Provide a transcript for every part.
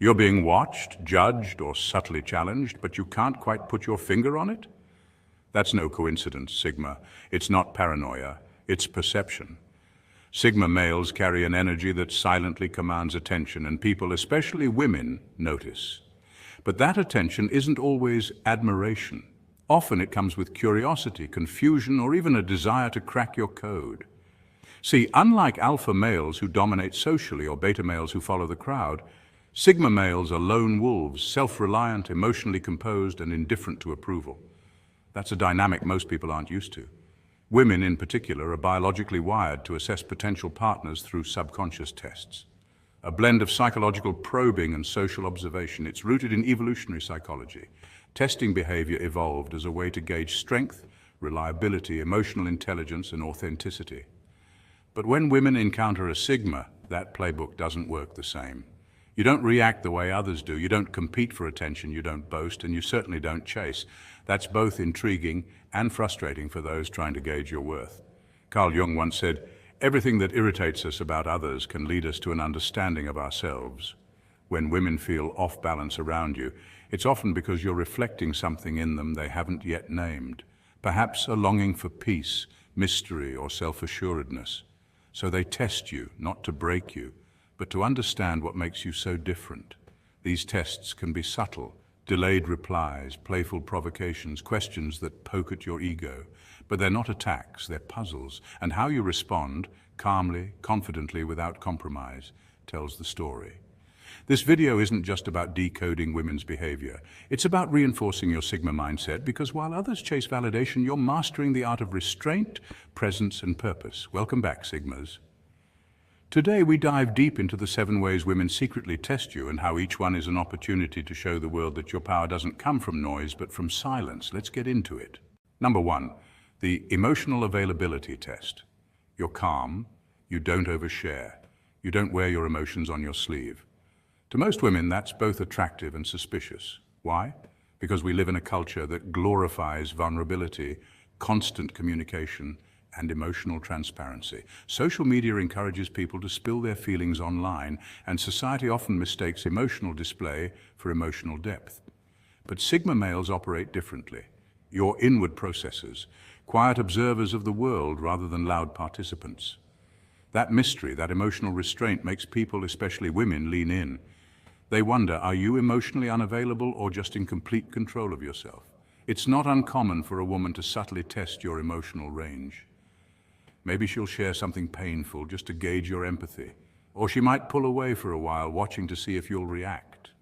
You're being watched, judged, or subtly challenged, but you can't quite put your finger on it? That's no coincidence, Sigma. It's not paranoia, it's perception. Sigma males carry an energy that silently commands attention, and people, especially women, notice. But that attention isn't always admiration. Often it comes with curiosity, confusion, or even a desire to crack your code. See, unlike alpha males who dominate socially or beta males who follow the crowd, Sigma males are lone wolves, self-reliant, emotionally composed, and indifferent to approval. That's a dynamic most people aren't used to. Women, in particular, are biologically wired to assess potential partners through subconscious tests. A blend of psychological probing and social observation. It's rooted in evolutionary psychology. Testing behavior evolved as a way to gauge strength, reliability, emotional intelligence, and authenticity. But when women encounter a Sigma, that playbook doesn't work the same. You don't react the way others do. You don't compete for attention. You don't boast, and you certainly don't chase. That's both intriguing and frustrating for those trying to gauge your worth. Carl Jung once said, "Everything that irritates us about others can lead us to an understanding of ourselves." When women feel off balance around you, it's often because you're reflecting something in them they haven't yet named. Perhaps a longing for peace, mystery, or self-assuredness. So they test you, not to break you, but to understand what makes you so different. These tests can be subtle, delayed replies, playful provocations, questions that poke at your ego. But they're not attacks, they're puzzles. And how you respond, calmly, confidently, without compromise, tells the story. This video isn't just about decoding women's behavior. It's about reinforcing your Sigma mindset, because while others chase validation, you're mastering the art of restraint, presence, and purpose. Welcome back, Sigmas. Today, we dive deep into the 7 ways women secretly test you and how each one is an opportunity to show the world that your power doesn't come from noise, but from silence. Let's get into it. Number 1, the emotional availability test. You're calm, you don't overshare, you don't wear your emotions on your sleeve. To most women, that's both attractive and suspicious. Why? Because we live in a culture that glorifies vulnerability, constant communication, and emotional transparency. Social media encourages people to spill their feelings online, and society often mistakes emotional display for emotional depth. But Sigma males operate differently. You're inward processors, quiet observers of the world rather than loud participants. That mystery, that emotional restraint makes people, especially women, lean in. They wonder, are you emotionally unavailable or just in complete control of yourself? It's not uncommon for a woman to subtly test your emotional range. Maybe she'll share something painful just to gauge your empathy, or she might pull away for a while, watching to see if you'll react.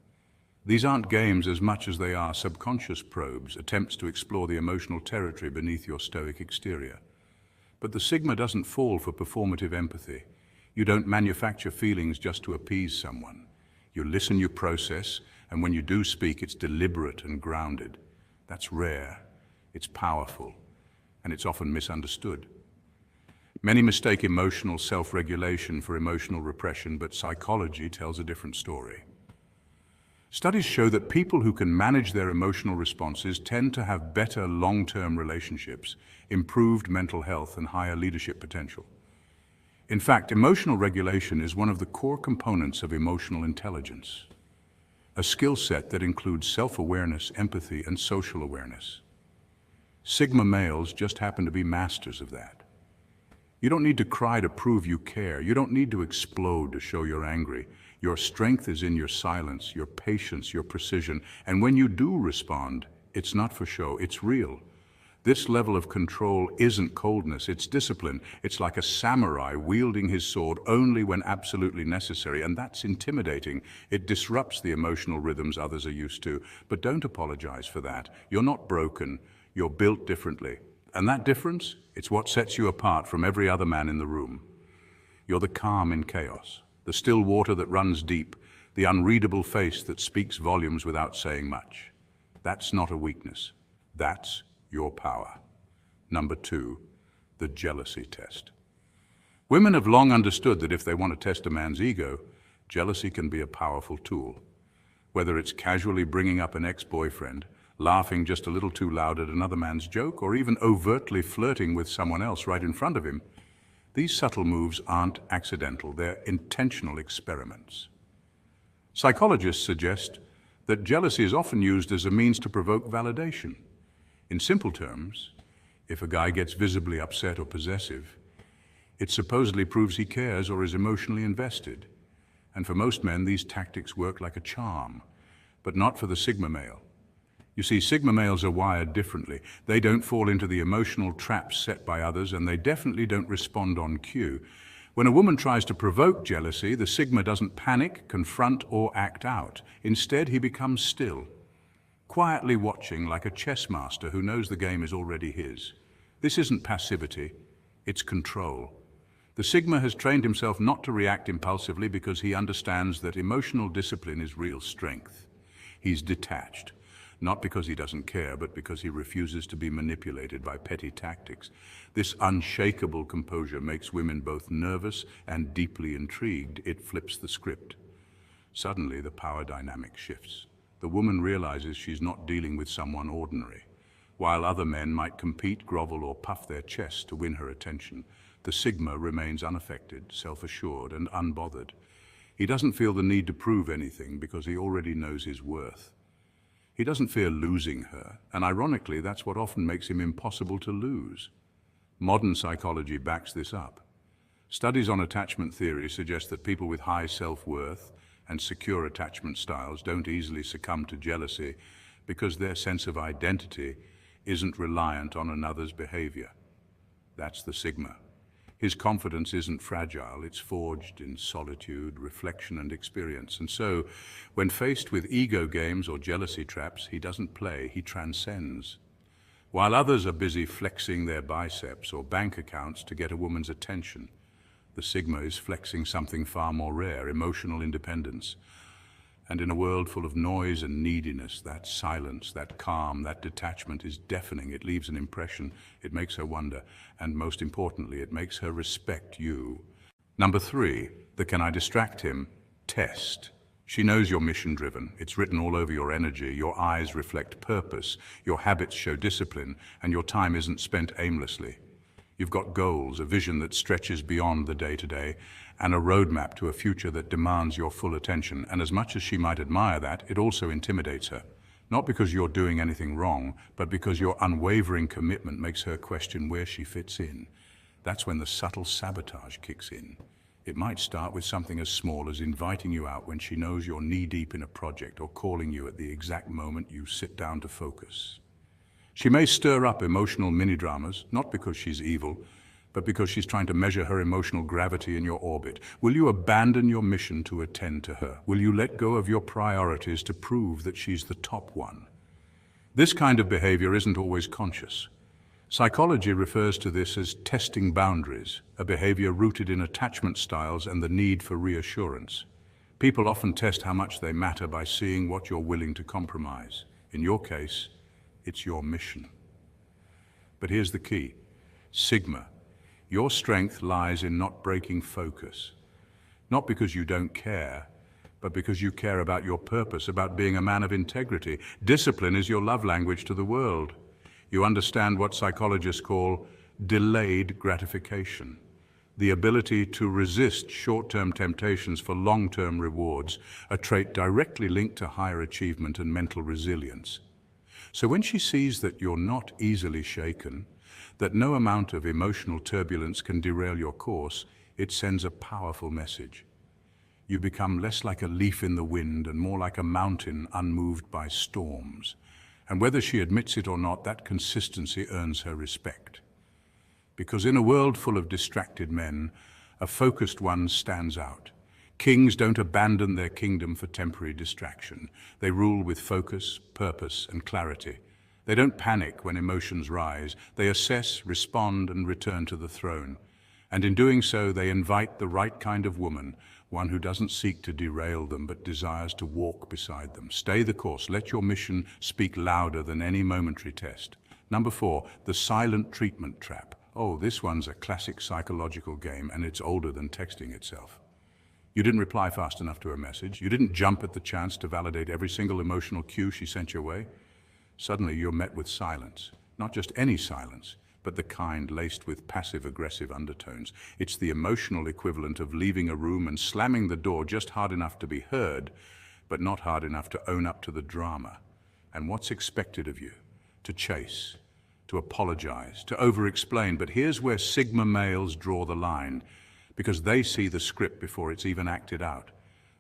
These aren't games as much as they are subconscious probes, attempts to explore the emotional territory beneath your stoic exterior. But the Sigma doesn't fall for performative empathy. You don't manufacture feelings just to appease someone. You listen, you process, and when you do speak, it's deliberate and grounded. That's rare, it's powerful, and it's often misunderstood. Many mistake emotional self-regulation for emotional repression, but psychology tells a different story. Studies show that people who can manage their emotional responses tend to have better long-term relationships, improved mental health, and higher leadership potential. In fact, emotional regulation is one of the core components of emotional intelligence, a skill set that includes self-awareness, empathy, and social awareness. Sigma males just happen to be masters of that. You don't need to cry to prove you care. You don't need to explode to show you're angry. Your strength is in your silence, your patience, your precision. And when you do respond, it's not for show, it's real. This level of control isn't coldness, it's discipline. It's like a samurai wielding his sword only when absolutely necessary, and that's intimidating. It disrupts the emotional rhythms others are used to. But don't apologize for that. You're not broken, you're built differently. And that difference, it's what sets you apart from every other man in the room. You're the calm in chaos, the still water that runs deep, the unreadable face that speaks volumes without saying much. That's not a weakness. That's your power. Number 2, the jealousy test. Women have long understood that if they want to test a man's ego, jealousy can be a powerful tool. Whether it's casually bringing up an ex-boyfriend, laughing just a little too loud at another man's joke, or even overtly flirting with someone else right in front of him, these subtle moves aren't accidental, they're intentional experiments. Psychologists suggest that jealousy is often used as a means to provoke validation. In simple terms, if a guy gets visibly upset or possessive, it supposedly proves he cares or is emotionally invested. And for most men, these tactics work like a charm, but not for the Sigma male. You see, Sigma males are wired differently. They don't fall into the emotional traps set by others, and they definitely don't respond on cue. When a woman tries to provoke jealousy, the Sigma doesn't panic, confront, or act out. Instead, he becomes still, quietly watching like a chess master who knows the game is already his. This isn't passivity, it's control. The Sigma has trained himself not to react impulsively because he understands that emotional discipline is real strength. He's detached, not because he doesn't care, but because he refuses to be manipulated by petty tactics. This unshakable composure makes women both nervous and deeply intrigued. It flips the script. Suddenly, the power dynamic shifts. The woman realizes she's not dealing with someone ordinary. While other men might compete, grovel, or puff their chest to win her attention, the Sigma remains unaffected, self-assured, and unbothered. He doesn't feel the need to prove anything because he already knows his worth. He doesn't fear losing her, and ironically, that's what often makes him impossible to lose. Modern psychology backs this up. Studies on attachment theory suggest that people with high self-worth and secure attachment styles don't easily succumb to jealousy because their sense of identity isn't reliant on another's behavior. That's the Sigma. His confidence isn't fragile, it's forged in solitude, reflection, and experience. And so, when faced with ego games or jealousy traps, he doesn't play, he transcends. While others are busy flexing their biceps or bank accounts to get a woman's attention, the Sigma is flexing something far more rare, emotional independence. And in a world full of noise and neediness, that silence, that calm, that detachment is deafening. It leaves an impression, it makes her wonder, and most importantly, it makes her respect you. Number 3, the can I distract him test. She knows you're mission-driven. It's written all over your energy. Your eyes reflect purpose, your habits show discipline, and your time isn't spent aimlessly. You've got goals, a vision that stretches beyond the day-to-day, and a roadmap to a future that demands your full attention. And as much as she might admire that, it also intimidates her. Not because you're doing anything wrong, but because your unwavering commitment makes her question where she fits in. That's when the subtle sabotage kicks in. It might start with something as small as inviting you out when she knows you're knee-deep in a project or calling you at the exact moment you sit down to focus. She may stir up emotional mini-dramas, not because she's evil, but because she's trying to measure her emotional gravity in your orbit. Will you abandon your mission to attend to her? Will you let go of your priorities to prove that she's the top one? This kind of behavior isn't always conscious. Psychology refers to this as testing boundaries, a behavior rooted in attachment styles and the need for reassurance. People often test how much they matter by seeing what you're willing to compromise. In your case, it's your mission. But here's the key. Sigma. Your strength lies in not breaking focus. Not because you don't care, but because you care about your purpose, about being a man of integrity. Discipline is your love language to the world. You understand what psychologists call delayed gratification, the ability to resist short-term temptations for long-term rewards, a trait directly linked to higher achievement and mental resilience. So when she sees that you're not easily shaken, that no amount of emotional turbulence can derail your course, it sends a powerful message. You become less like a leaf in the wind and more like a mountain unmoved by storms. And whether she admits it or not, that consistency earns her respect. Because in a world full of distracted men, a focused one stands out. Kings don't abandon their kingdom for temporary distraction. They rule with focus, purpose, and clarity. They don't panic when emotions rise. They assess, respond, and return to the throne. And in doing so, they invite the right kind of woman, one who doesn't seek to derail them but desires to walk beside them. Stay the course. Let your mission speak louder than any momentary test. Number 4, the silent treatment trap. Oh, this one's a classic psychological game, and it's older than texting itself. You didn't reply fast enough to her message. You didn't jump at the chance to validate every single emotional cue she sent your way. Suddenly you're met with silence. Not just any silence, but the kind laced with passive-aggressive undertones. It's the emotional equivalent of leaving a room and slamming the door just hard enough to be heard, but not hard enough to own up to the drama. And what's expected of you? To chase, to apologize, to over-explain. But here's where Sigma males draw the line, because they see the script before it's even acted out.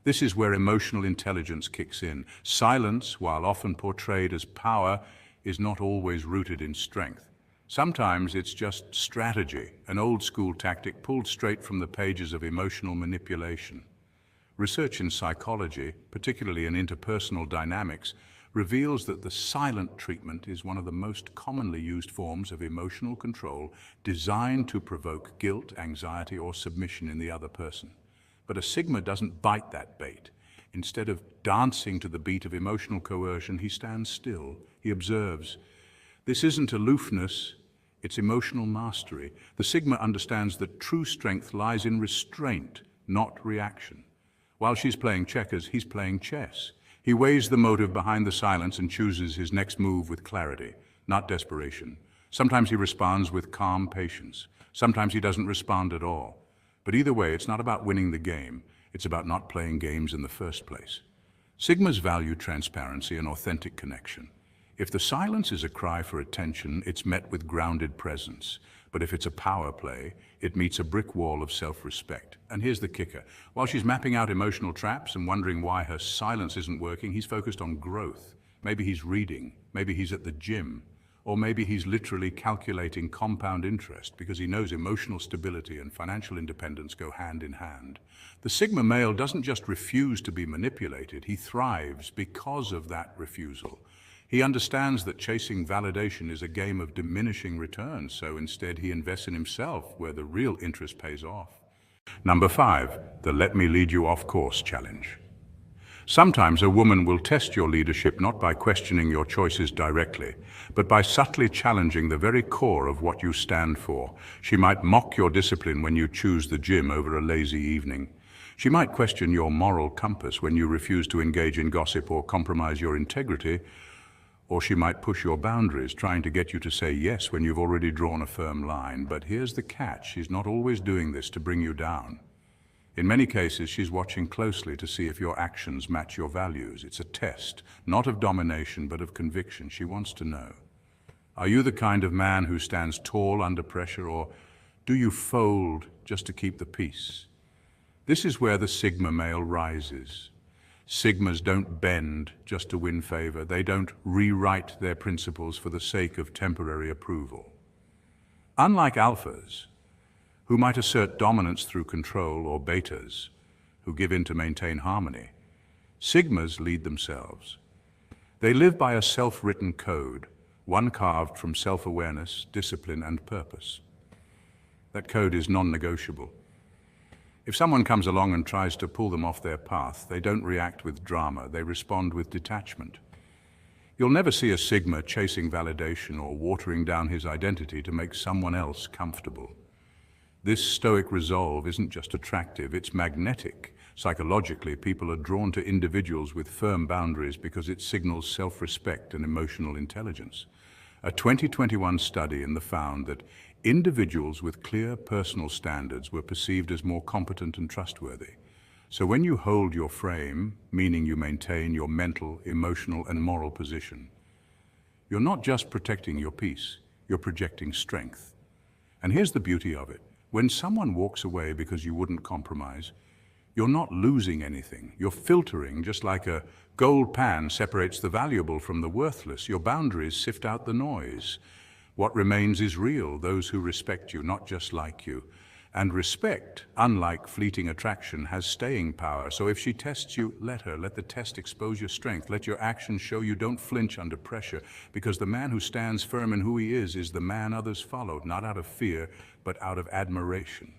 This is where emotional intelligence kicks in. Silence, while often portrayed as power, is not always rooted in strength. Sometimes it's just strategy, an old-school tactic pulled straight from the pages of emotional manipulation. Research in psychology, particularly in interpersonal dynamics, reveals that the silent treatment is one of the most commonly used forms of emotional control designed to provoke guilt, anxiety, or submission in the other person. But a Sigma doesn't bite that bait. Instead of dancing to the beat of emotional coercion, he stands still. He observes. This isn't aloofness, it's emotional mastery. The Sigma understands that true strength lies in restraint, not reaction. While she's playing checkers, he's playing chess. He weighs the motive behind the silence and chooses his next move with clarity, not desperation. Sometimes he responds with calm patience. Sometimes he doesn't respond at all. But either way, it's not about winning the game. It's about not playing games in the first place. Sigmas value transparency and authentic connection. If the silence is a cry for attention, it's met with grounded presence. But if it's a power play, it meets a brick wall of self-respect. And here's the kicker. While she's mapping out emotional traps and wondering why her silence isn't working, he's focused on growth. Maybe he's reading, maybe he's at the gym, or maybe he's literally calculating compound interest because he knows emotional stability and financial independence go hand in hand. The Sigma male doesn't just refuse to be manipulated, he thrives because of that refusal. He understands that chasing validation is a game of diminishing returns, so instead he invests in himself where the real interest pays off. Number 5, the let me lead you off course challenge. Sometimes a woman will test your leadership not by questioning your choices directly, but by subtly challenging the very core of what you stand for. She might mock your discipline when you choose the gym over a lazy evening. She might question your moral compass when you refuse to engage in gossip or compromise your integrity, or she might push your boundaries, trying to get you to say yes when you've already drawn a firm line. But here's the catch, she's not always doing this to bring you down. In many cases, she's watching closely to see if your actions match your values. It's a test, not of domination, but of conviction. She wants to know, are you the kind of man who stands tall under pressure, or do you fold just to keep the peace? This is where the Sigma male rises. Sigmas don't bend just to win favor. They don't rewrite their principles for the sake of temporary approval. Unlike alphas, who might assert dominance through control, or betas, who give in to maintain harmony, Sigmas lead themselves. They live by a self-written code, one carved from self-awareness, discipline, and purpose. That code is non-negotiable. If someone comes along and tries to pull them off their path, they don't react with drama, they respond with detachment. You'll never see a Sigma chasing validation or watering down his identity to make someone else comfortable. This stoic resolve isn't just attractive, it's magnetic. Psychologically, people are drawn to individuals with firm boundaries because it signals self-respect and emotional intelligence. A 2021 study found that individuals with clear personal standards were perceived as more competent and trustworthy. So when you hold your frame, meaning you maintain your mental, emotional, and moral position, you're not just protecting your peace, you're projecting strength. And here's the beauty of it. When someone walks away because you wouldn't compromise, you're not losing anything. You're filtering, just like a gold pan separates the valuable from the worthless. Your boundaries sift out the noise. What remains is real, those who respect you, not just like you. And respect, unlike fleeting attraction, has staying power. So if she tests you, let her. Let the test expose your strength. Let your actions show you don't flinch under pressure, because the man who stands firm in who he is the man others follow, not out of fear, but out of admiration.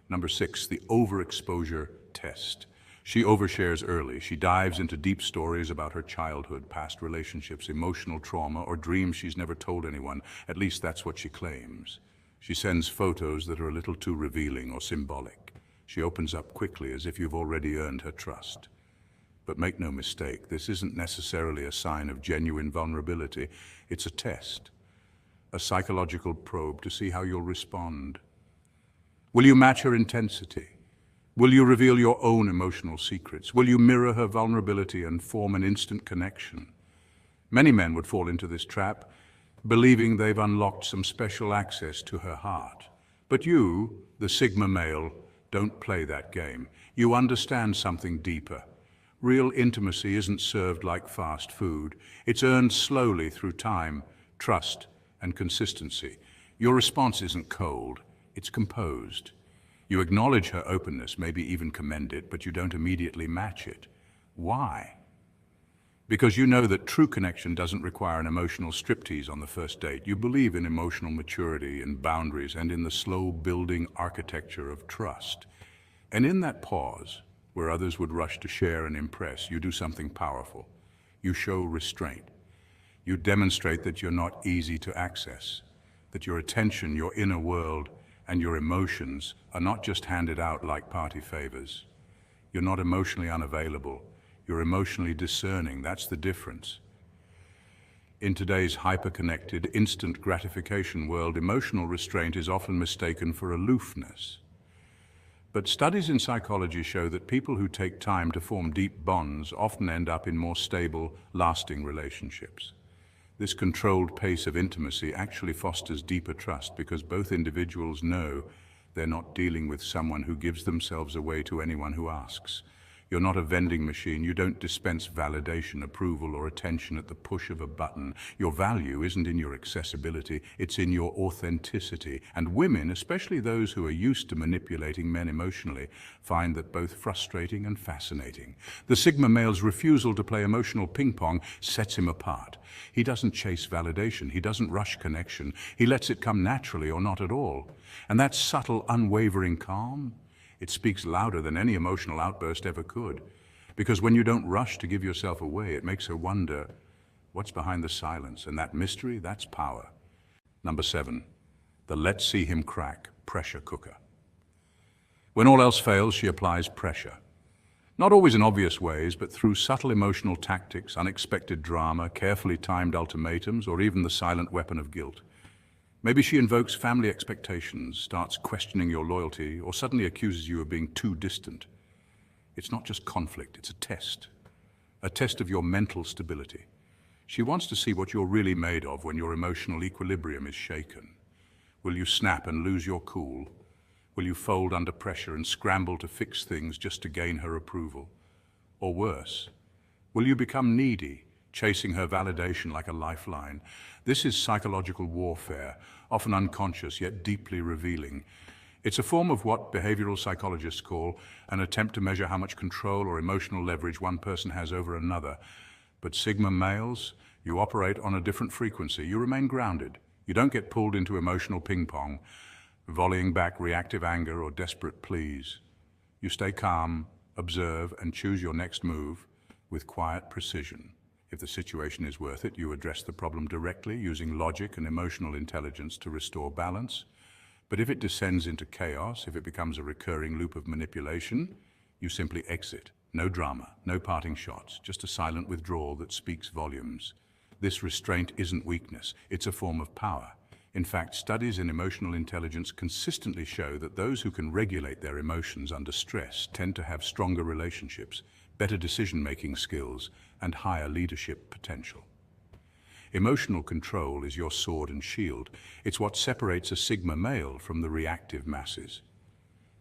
Number 6, the overexposure test. She overshares early. She dives into deep stories about her childhood, past relationships, emotional trauma, or dreams she's never told anyone. At least that's what she claims. She sends photos that are a little too revealing or symbolic. She opens up quickly as if you've already earned her trust. But make no mistake, this isn't necessarily a sign of genuine vulnerability. It's a test, a psychological probe to see how you'll respond. Will you match her intensity? Will you reveal your own emotional secrets? Will you mirror her vulnerability and form an instant connection? Many men would fall into this trap, believing they've unlocked some special access to her heart. But you, the Sigma male, don't play that game. You understand something deeper. Real intimacy isn't served like fast food. It's earned slowly through time, trust, and consistency. Your response isn't cold, it's composed. You acknowledge her openness, maybe even commend it, but you don't immediately match it. Why? Because you know that true connection doesn't require an emotional striptease on the first date. You believe in emotional maturity and boundaries and in the slow building architecture of trust. And in that pause, where others would rush to share and impress, you do something powerful. You show restraint. You demonstrate that you're not easy to access, that your attention, your inner world, and your emotions are not just handed out like party favors. You're not emotionally unavailable. You're emotionally discerning. That's the difference. In today's hyper-connected, instant gratification world, emotional restraint is often mistaken for aloofness. But studies in psychology show that people who take time to form deep bonds often end up in more stable, lasting relationships. This controlled pace of intimacy actually fosters deeper trust because both individuals know they're not dealing with someone who gives themselves away to anyone who asks. You're not a vending machine. You don't dispense validation, approval, or attention at the push of a button. Your value isn't in your accessibility, it's in your authenticity. And women, especially those who are used to manipulating men emotionally, find that both frustrating and fascinating. The Sigma male's refusal to play emotional ping pong sets him apart. He doesn't chase validation. He doesn't rush connection. He lets it come naturally or not at all. And that subtle, unwavering calm, it speaks louder than any emotional outburst ever could. Because when you don't rush to give yourself away, it makes her wonder what's behind the silence. And that mystery, that's power. Number 7, the let's see him crack pressure cooker. When all else fails, she applies pressure. Not always in obvious ways, but through subtle emotional tactics, unexpected drama, carefully timed ultimatums, or even the silent weapon of guilt. Maybe she invokes family expectations, starts questioning your loyalty, or suddenly accuses you of being too distant. It's not just conflict, it's a test of your mental stability. She wants to see what you're really made of when your emotional equilibrium is shaken. Will you snap and lose your cool? Will you fold under pressure and scramble to fix things just to gain her approval? Or worse, will you become needy, chasing her validation like a lifeline? This is psychological warfare, often unconscious yet deeply revealing. It's a form of what behavioral psychologists call an attempt to measure how much control or emotional leverage one person has over another. But Sigma males, you operate on a different frequency. You remain grounded. You don't get pulled into emotional ping pong, volleying back reactive anger or desperate pleas. You stay calm, observe, and choose your next move with quiet precision. If the situation is worth it, you address the problem directly, using logic and emotional intelligence to restore balance. But if it descends into chaos, if it becomes a recurring loop of manipulation, you simply exit. No drama, no parting shots, just a silent withdrawal that speaks volumes. This restraint isn't weakness, it's a form of power. In fact, studies in emotional intelligence consistently show that those who can regulate their emotions under stress tend to have stronger relationships, better decision-making skills, and higher leadership potential. Emotional control is your sword and shield. It's what separates a Sigma male from the reactive masses.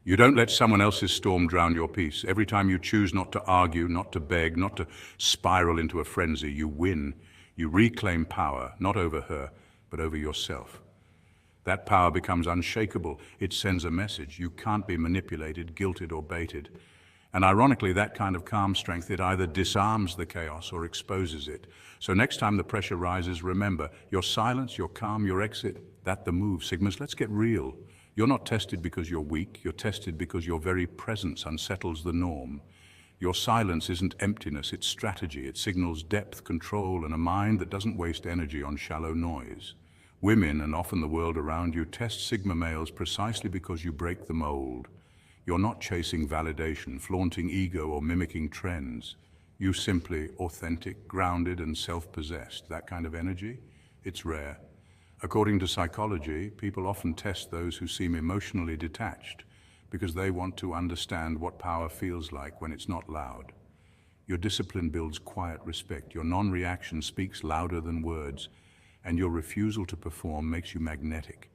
You don't let someone else's storm drown your peace. Every time you choose not to argue, not to beg, not to spiral into a frenzy, you win. You reclaim power, not over her, but over yourself. That power becomes unshakable. It sends a message. You can't be manipulated, guilted, or baited. And ironically, that kind of calm strength, it either disarms the chaos or exposes it. So next time the pressure rises, remember, your silence, your calm, your exit, that's the move. Sigmas, let's get real. You're not tested because you're weak. You're tested because your very presence unsettles the norm. Your silence isn't emptiness, it's strategy. It signals depth, control, and a mind that doesn't waste energy on shallow noise. Women, and often the world around you, test Sigma males precisely because you break the mold. You're not chasing validation, flaunting ego, or mimicking trends. You simply authentic, grounded, and self-possessed. That kind of energy, it's rare. According to psychology, people often test those who seem emotionally detached because they want to understand what power feels like when it's not loud. Your discipline builds quiet respect. Your non-reaction speaks louder than words, and your refusal to perform makes you magnetic.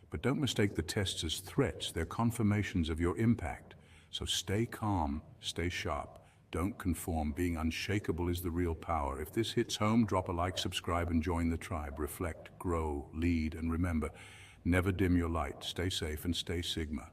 But don't mistake the tests as threats. They're confirmations of your impact. So stay calm, stay sharp. Don't conform. Being unshakable is the real power. If this hits home, drop a like, subscribe, and join the tribe. Reflect, grow, lead, and remember, never dim your light. Stay safe and stay Sigma.